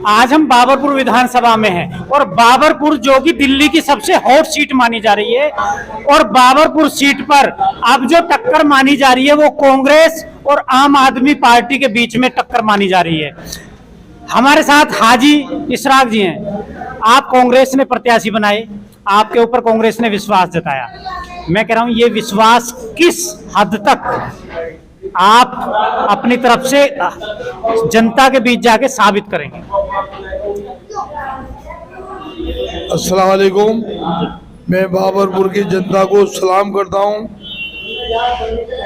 आज हम बाबरपुर विधानसभा में हैं और बाबरपुर जो कि दिल्ली की सबसे हॉट सीट मानी जा रही है और बाबरपुर सीट पर अब जो टक्कर मानी जा रही है वो कांग्रेस और आम आदमी पार्टी के बीच में टक्कर मानी जा रही है। हमारे साथ हाजी इशराक जी हैं। आप कांग्रेस ने प्रत्याशी बनाए, आपके ऊपर कांग्रेस ने विश्वास जताया। मैं कह रहा हूं ये विश्वास किस हद तक आप अपनी तरफ से जनता के बीच जाके साबित करेंगे? अस्सलाम वालेकुम। मैं बाबरपुर की जनता को सलाम करता हूं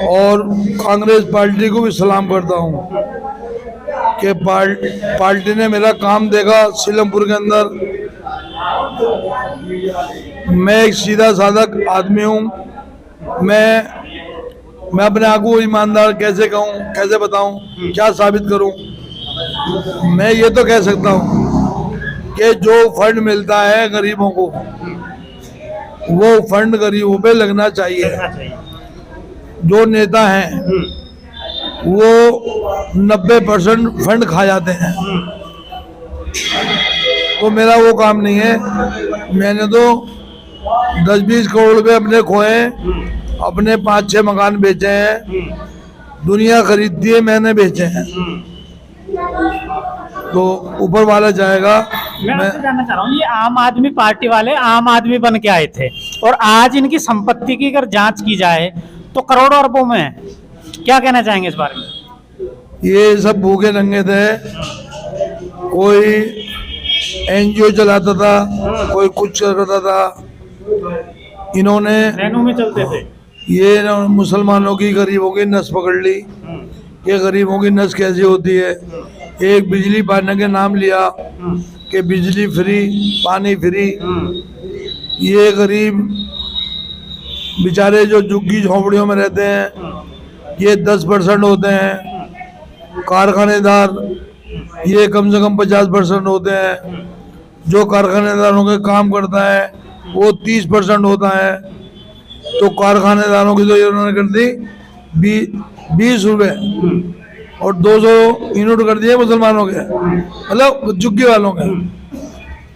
और कांग्रेस पार्टी को भी सलाम करता हूं कि पार्टी ने मेरा काम देखा। सीलमपुर के अंदर मैं एक सीधा साधा आदमी हूं। मैं अपने आप को ईमानदार कैसे कहूँ, कैसे बताऊँ, क्या साबित करूँ? मैं ये तो कह सकता हूँ कि जो फंड मिलता है गरीबों को वो फंड गरीबों पे लगना चाहिए। जो नेता हैं वो 90% फंड खा जाते हैं, तो मेरा वो काम नहीं है। मैंने तो 10-20 करोड़ रुपए अपने खोए, अपने 5-6 मकान बेचे हैं, दुनिया खरीदती है, मैंने बेचे हैं। तो ऊपर वाला जाएगा। मैं आपसे जानना चाह रहा हूँ, ये आम आदमी पार्टी वाले आम आदमी बन के आए थे और आज इनकी संपत्ति की अगर जांच की जाए तो करोड़ों अरबों में है। क्या कहना चाहेंगे इस बारे में? ये सब भूखे नंगे थे। कोई एनजीओ चलाता था, कोई कुछ करता था। इन्होंने ट्रेनों में चलते थे। ये मुसलमानों की गरीबों की नस पकड़ ली। ये गरीबों की नस कैसी होती है? एक बिजली पाने के नाम लिया कि बिजली फ्री, पानी फ्री। ये गरीब बेचारे जो झुग्गी झोंपड़ियों में रहते हैं ये 10% होते हैं। कारखानेदार ये कम से कम 50% होते हैं। जो कारखानेदारों के काम करता है वो 30% होता है। तो कारखानेदारों की तो इन्होंने कर दी 20 रुपए और 200 यूनिट कर दिए मुसलमानों के, मतलब झुग्गी वालों के।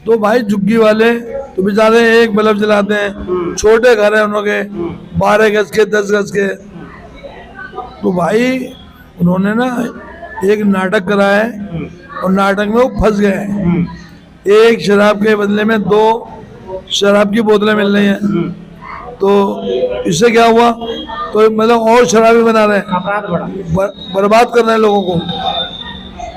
तो भाई झुग्गी वाले तो बेचारे एक बल्ब जलाते हैं, छोटे घर है उनके 12 गज के 10 गज के। तो भाई उन्होंने ना एक नाटक करा है और नाटक में वो फंस गए। एक शराब के बदले में 2 शराब की बोतलें मिल रही हैं। तो इससे क्या हुआ? तो मतलब और शराबी बना रहे हैं, बर्बाद कर रहे हैं लोगों को।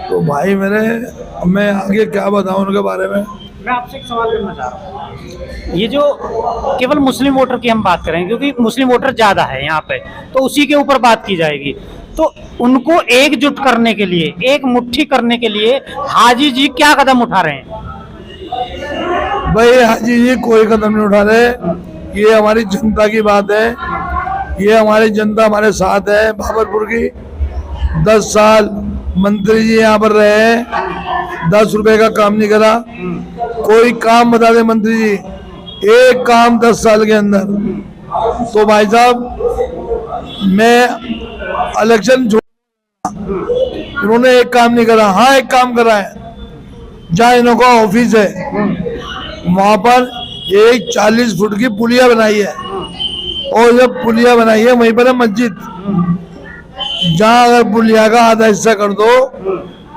तो भाई मैं आगे क्या बताऊं उनके बारे में। मैं आपसे एक सवाल करना चाह रहा हूँ। ये जो केवल मुस्लिम वोटर की हम बात करें क्योंकि मुस्लिम वोटर ज्यादा है यहाँ पे, तो उसी के ऊपर बात की जाएगी। तो उनको एकजुट करने के लिए, एक मुट्ठी करने के लिए हाजी जी क्या कदम उठा रहे हैं? भाई हाजी जी कोई कदम नहीं उठा रहे। ये हमारी जनता की बात है। ये हमारी जनता हमारे साथ है। बाबरपुर की 10 साल मंत्री जी यहाँ पर रहे, 10 रुपए का काम नहीं करा। कोई काम बता दे मंत्री जी, एक काम 10 साल के अंदर। तो भाई साहब मैं इलेक्शन इन्होंने एक काम नहीं करा। हाँ एक काम करा है, जहाँ इनका ऑफिस है वहां पर एक 40 फुट की पुलिया बनाई है और जब पुलिया बनाई है वहीं पर है मस्जिद। जहाँ अगर पुलिया का आधा हिस्सा कर दो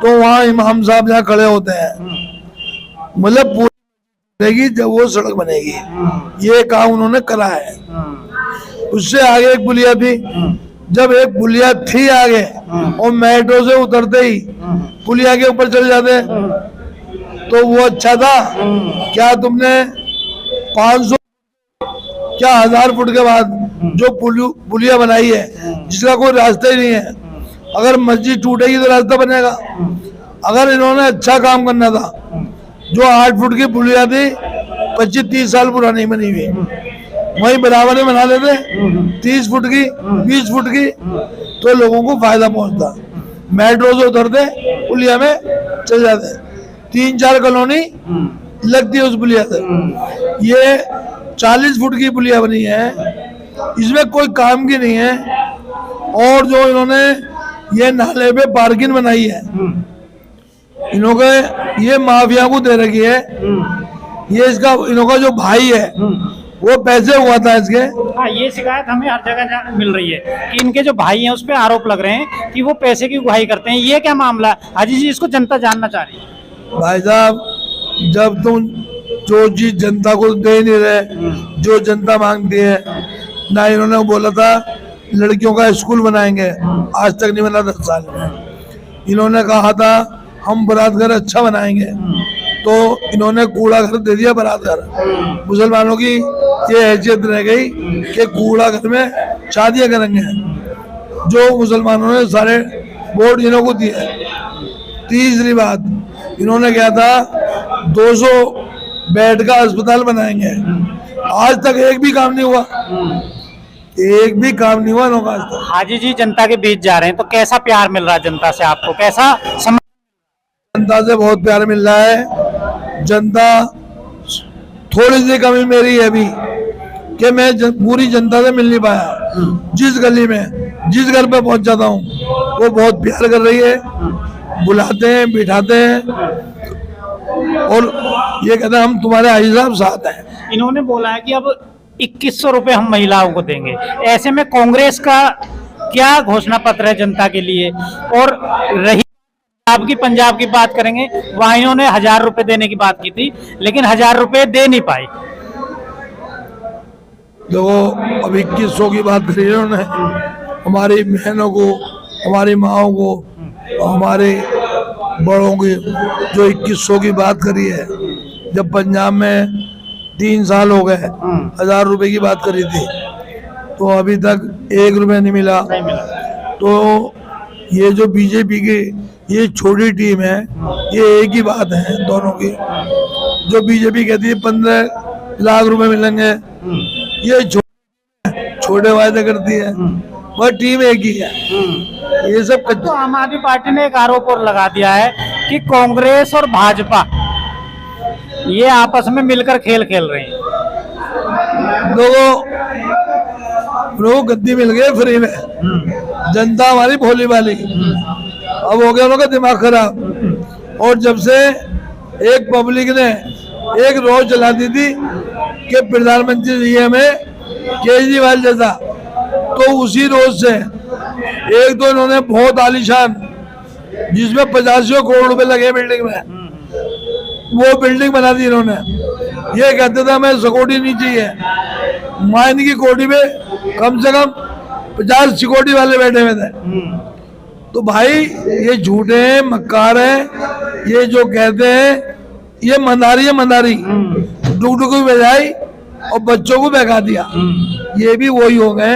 तो वहाँ इमाम साहब जहाँ खड़े होते हैं, मतलब पूरी जब वो सड़क बनेगी। ये काम उन्होंने करा है। उससे आगे एक पुलिया थी, जब एक पुलिया थी आगे और मेट्रो से उतरते ही पुलिया के ऊपर चले जाते तो वो अच्छा था। क्या तुमने 500 क्या 1000 फुट के बाद जो पुलिया बनाई है जिसका कोई रास्ता ही नहीं है, अगर मस्जिद टूटेगी तो रास्ता बनेगा। अगर इन्होंने अच्छा काम करना था, जो 8 फुट की पुलिया थी 25-30 साल पुरानी बनी हुई, वही बराबर में बना लेते 30 फुट की 20 फुट की, तो लोगों को फायदा पहुंचता। मेट्रो से उतरते पुलिया में चल जाते, 3-4 कॉलोनी लगती है उस पुलिया से। ये 40 फुट की पुलिया बनी है, इसमें कोई काम की नहीं है। और जो इन्होंने ये नाले पे पार्किंग बनाई है, इन्होंने ये माफिया को दे रखी है। ये इसका इनका जो भाई है वो पैसे हुआ था इसके। हाँ, ये शिकायत हमें हर जगह मिल रही है कि इनके जो भाई हैं उस पे आरोप लग रहे हैं कि वो पैसे की उगाही करते हैं। ये क्या मामला है हाजी जी, इसको जनता जानना चाह रही है। भाई साहब, जब तुम जो चीज जनता को दे नहीं रहे, जो जनता मांगती है, ना इन्होंने बोला था लड़कियों का स्कूल बनाएंगे, आज तक नहीं बना 10 साल में। इन्होंने कहा था हम बारात घर अच्छा बनाएंगे, तो इन्होंने कूड़ा घर दे दिया बारात घर। मुसलमानों की ये हैसियत रह गई कि कूड़ा घर में शादियां करेंगे। जो मुसलमानों ने सारे वोट इन्हों को दिए। तीसरी बात, इन्होंने कहा था 200 बेड का अस्पताल बनाएंगे, आज तक एक भी काम नहीं हुआ। एक भी काम नहीं हुआ इनका आज तक। हाजी जी जनता के बीच जा रहे हैं, तो कैसा प्यार मिल रहा है जनता से आपको, कैसा जनता से बहुत प्यार मिल रहा है। जनता, थोड़ी सी कमी मेरी है अभी कि मैं पूरी जनता से मिल नहीं पाया। जिस गली में, जिस घर पे पहुंच जाता हूँ वो बहुत प्यार कर रही है, बुलाते हैं, बिठाते हैं और ये कहते हैं हम तुम्हारे हाजी साहब साथ हैं। इन्होंने बोला है कि अब 2100 रुपए हम महिलाओं को देंगे। ऐसे में कांग्रेस का क्या घोषणा पत्र है जनता के लिए? और रही आपकी पंजाब की बात करेंगे, वहां इन्होंने 1000 रुपए देने की बात की थी, लेकिन 1000 रुपए दे नहीं पाए। देखो, अब 2100 की बात करी इन्होंने, हमारी बहनों को, हमारी माओ को, हमारे बड़ों की जो 2100 की बात करी है, जब पंजाब में 3 साल हो गए 1000 रुपए की बात करी थी, तो अभी तक 1 रुपया नहीं मिला। तो ये जो बीजेपी की ये छोटी टीम है, ये एक ही बात है दोनों की। जो बीजेपी कहती है 15 लाख रुपए मिलेंगे, ये छोटे वायदे करती है, वह टीम एक ही है। ये सब तो आम आदमी पार्टी ने एक आरोप और लगा दिया है कि कांग्रेस और भाजपा ये आपस में मिलकर खेल खेल रहे हैं। लोगों गद्दी मिल गए फ्री में, जनता हमारी भोली भाली। अब हो गया उनका दिमाग खराब। और जब से एक पब्लिक ने एक रोज चला दी थी कि प्रधानमंत्री जी हमें केजरीवाल जैसा, तो उसी रोज से एक तो इन्होंने बहुत आलीशान, जिसमें 85 करोड़ रुपए लगे बिल्डिंग में, वो बिल्डिंग बना दी इन्होंने। ये कहते थे हमें सिक्योरिटी नहीं चाहिए, माइन की कोठी में कम से कम 50 सिक्योरिटी वाले बैठे हुए थे। तो भाई ये झूठे हैं, मक्कार हैं। ये जो कहते हैं ये मंदारी है, मंदारी डुगडुग को बजाई और बच्चों को बहका दिया। ये भी वही हो गए,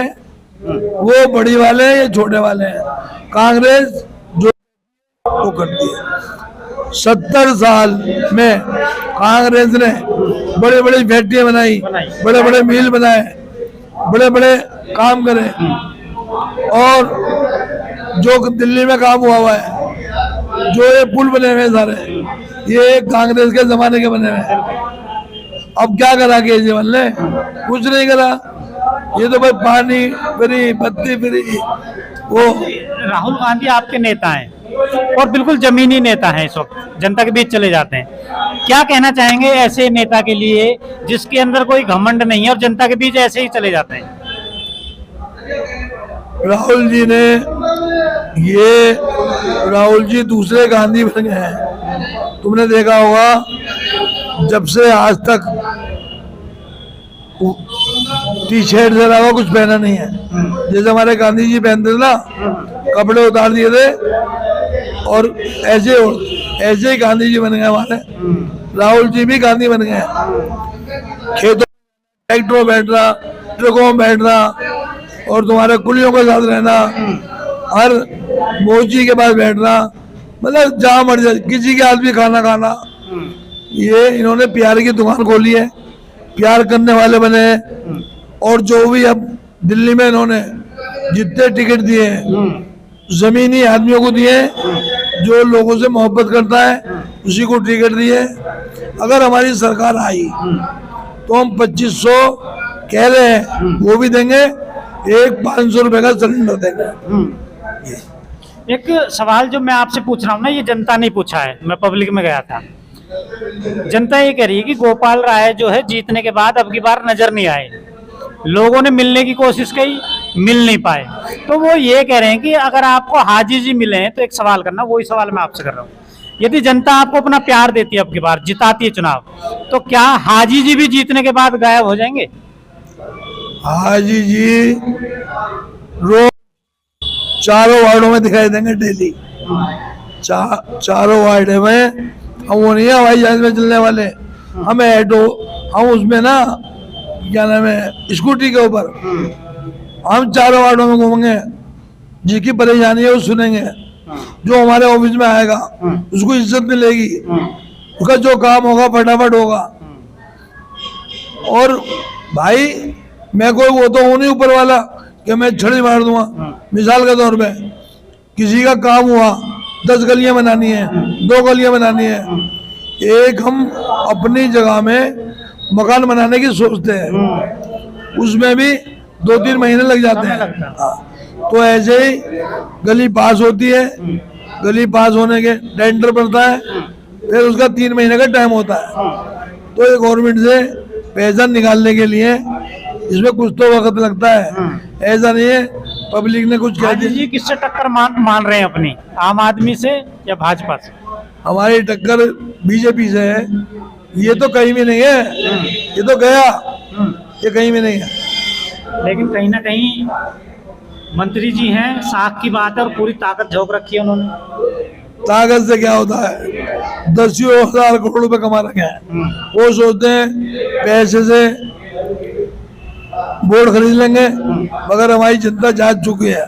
वो बड़ी वाले हैं, ये छोटे वाले हैं। कांग्रेस जो वो करती है। 70 साल में कांग्रेस ने बड़े बड़े फैक्ट्रियां बनाई, बड़े बड़े मिल बनाए, बड़े बड़े काम करे। और जो दिल्ली में काम हुआ है, जो ये पुल बने हुए सारे, ये कांग्रेस के जमाने के बने हुए हैं। अब क्या करा केजरीवाल ने? कुछ नहीं करा। ये तो भाई पानी फ्री, बत्ती फ्री। वो राहुल गांधी आपके नेता हैं और बिल्कुल जमीनी नेता हैं, इस वक्त जनता के बीच चले जाते हैं। क्या कहना चाहेंगे ऐसे नेता के लिए जिसके अंदर कोई घमंड नहीं है और जनता के बीच ऐसे ही चले जाते हैं? राहुल जी ने, ये राहुल जी दूसरे गांधी बन गए हैं। तुमने देखा होगा जब से आज तक टी शर्ट से अलावा कुछ पहना नहीं है। जैसे हमारे गांधी जी पहनते थे ना, कपड़े उतार दिए थे और ऐसे ही गांधी जी बन गए हमारे। राहुल जी भी गांधी बन गए। खेतों ट्रैक्टरों बैठना, ट्रकों में बैठना और तुम्हारे कुलियों के साथ रहना, हर मोची के पास बैठना, मतलब जहाँ मर जाए किसी के हाथ भी खाना खाना। ये इन्होंने प्यार की दुकान खोली है, प्यार करने वाले बने हैं। और जो भी अब दिल्ली में इन्होंने जितने टिकट दिए हैं जमीनी आदमियों को दिए, जो लोगों से मोहब्बत करता है उसी को टिकट दिए। अगर हमारी सरकार आई तो हम 2500 कह रहे हैं, वो भी देंगे। एक 500 रुपए का सिलेंडर देंगे। एक सवाल जो मैं आपसे पूछ रहा हूँ ना, ये जनता नहीं पूछा है, मैं पब्लिक में गया था। जनता ये कह रही है कि गोपाल राय जो है जीतने के बाद अब की बार नजर नहीं आए, लोगों ने मिलने की कोशिश की, मिल नहीं पाए। तो वो ये कह रहे हैं कि अगर आपको हाजी जी मिले हैं तो एक सवाल करना, वही सवाल मैं आपसे कर रहा हूँ, यदि जनता आपको अपना प्यार देती है, अब की बार जिताती है चुनाव, तो क्या हाजी जी भी जीतने के बाद गायब हो जाएंगे? हाजी जी रोज चारों वार्डों में दिखाई देंगे डेली। चारों वार्ड में हम वो नहीं है हवाई जहाज में चलने वाले, हम ऑटो, हम उसमें ना क्या नाम है स्कूटी के ऊपर हम चारों वार्डों में घूमेंगे, जिसकी परेशानी है वो सुनेंगे, जो हमारे ऑफिस में आएगा उसको इज्जत मिलेगी, उसका जो काम होगा फटाफट होगा। और भाई मैं कोई वो तो हूँ नहीं ऊपर वाला कि मैं छड़ी मार दूंगा। मिसाल के तौर पे किसी का काम हुआ, 10 गलियां बनानी है, 2 गलियां बनानी है, एक हम अपनी जगह में मकान बनाने की सोचते हैं, उसमें भी 2-3 महीने लग जाते हैं। हाँ, तो ऐसे ही गली पास होती है, गली पास होने के टेंडर पड़ता है, फिर उसका 3 महीने का टाइम होता है। तो ये गवर्नमेंट से पैसा निकालने के लिए इसमें कुछ तो वक्त लगता है, ऐसा नहीं है पब्लिक ने कुछ कह हाजी जी किससे टक्कर मान रहे हैं अपनी, आम आदमी से या भाजपा से? हमारी टक्कर बीजेपी से है, ये तो कहीं भी नहीं है, ये तो गया, ये कहीं भी नहीं है। लेकिन कहीं ना कहीं मंत्री जी हैं, साख की बात है, और पूरी ताकत झोंक रखी है उन्होंने। ताकत से क्या होता है, 10,000 करोड़ रुपए कमा रखे हैं, वो सोचते हैं पैसे से वोट खरीद लेंगे, मगर हमारी जनता जाग चुकी है,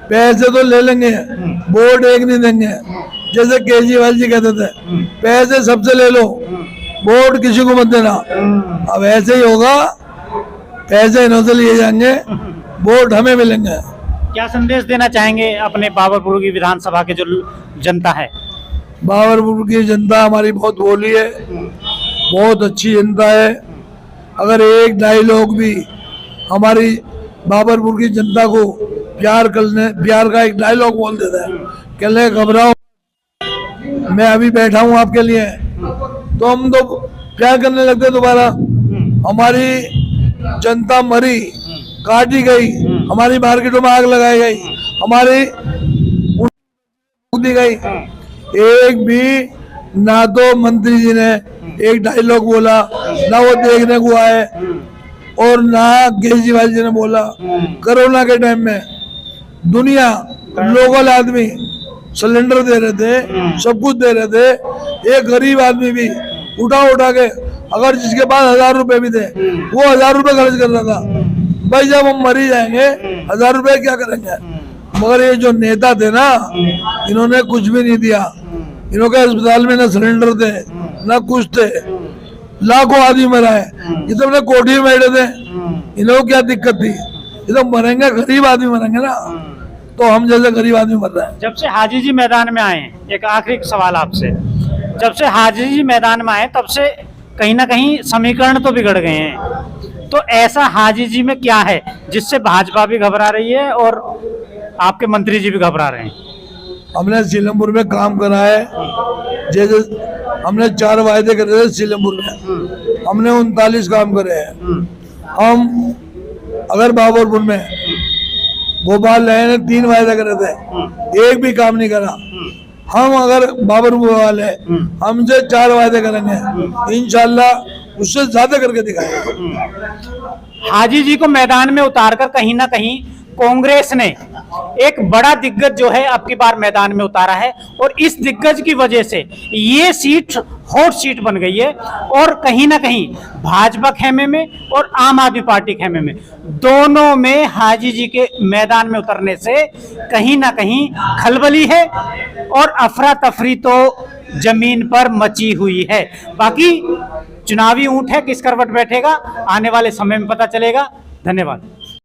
पैसे तो ले लेंगे, वोट एक नहीं देंगे। जैसे केजरीवाल जी कहते थे पैसे सबसे ले लो, वोट किसी को मत देना, अब ऐसे ही होगा, पैसे इन्हों से लिए जाएंगे, वोट हमें मिलेंगे। क्या संदेश देना चाहेंगे अपने बाबरपुर की विधानसभा के जो जनता है? बाबरपुर की जनता हमारी बहुत भोली है, बहुत अच्छी जनता है। अगर एक डायलॉग भी हमारी बाबरपुर की जनता को प्यार का एक डायलॉग बोल देता है, कहले घबराओ मैं अभी बैठा हूँ आपके लिए, तो हम तो प्यार करने लगते दोबारा। हमारी जनता मरी, काटी गई, हमारी मार्केटों में आग लगाई गई, हमारी दी गई, एक भी ना तो मंत्री जी ने एक डायलॉग बोला, ना वो देखने को आए, और ना केजरीवाल जी ने बोला। कोरोना के टाइम में दुनिया लोकल आदमी सिलेंडर दे रहे थे, सब कुछ दे रहे थे, एक गरीब आदमी भी उठा के, अगर जिसके पास 1000 रुपए भी थे वो 1000 रुपए खर्च कर रहा था। भाई जब हम मरी जाएंगे 1000 रुपए क्या करेंगे? मगर ये जो नेता थे ना, इन्होंने कुछ भी नहीं दिया, इन्होंने अस्पताल में ना सिलेंडर थे ना कुछ थे, लाखों आदमी मरा है, ये तो अपने कोठी में बैठे थे, इन्होंने क्या दिक्कत थी? ये तो मरेंगे, गरीब आदमी मरेंगे ना, तो हम जैसे गरीब आदमी मर रहे हैं। जब से हाजी जी मैदान में आए, एक आखिरी सवाल आपसे, जब से हाजी जी मैदान में आए तब से कहीं ना कहीं समीकरण तो बिगड़ गए हैं, तो ऐसा हाजी जी में क्या है जिससे भाजपा भी घबरा रही है और आपके मंत्री जी भी घबरा रहे हैं? हमने सीलमपुर में काम करा है, जैसे हमने 4 वायदे करे थे सीलमपुर में, हमने 39 काम करे हैं। हम अगर बाबरपुर में गोपाल राय ने 3 वायदे करे थे, एक भी काम नहीं करा। हम अगर बाबरपुर वाले हमसे 4 वायदे करेंगे, इंशाल्लाह उससे ज्यादा करके दिखाएंगे। हाजी जी को मैदान में उतारकर कहीं ना कहीं कांग्रेस ने एक बड़ा दिग्गज जो है अब की बार मैदान में उतारा है, और इस दिग्गज की वजह से ये सीट हॉट सीट बन गई है, और कहीं ना कहीं भाजपा खेमे में और आम आदमी पार्टी खेमे में, दोनों में हाजी जी के मैदान में उतरने से कहीं ना कहीं खलबली है और अफरा तफरी तो जमीन पर मची हुई है। बाकी चुनावी ऊंट है, किस करवट बैठेगा आने वाले समय में पता चलेगा। धन्यवाद।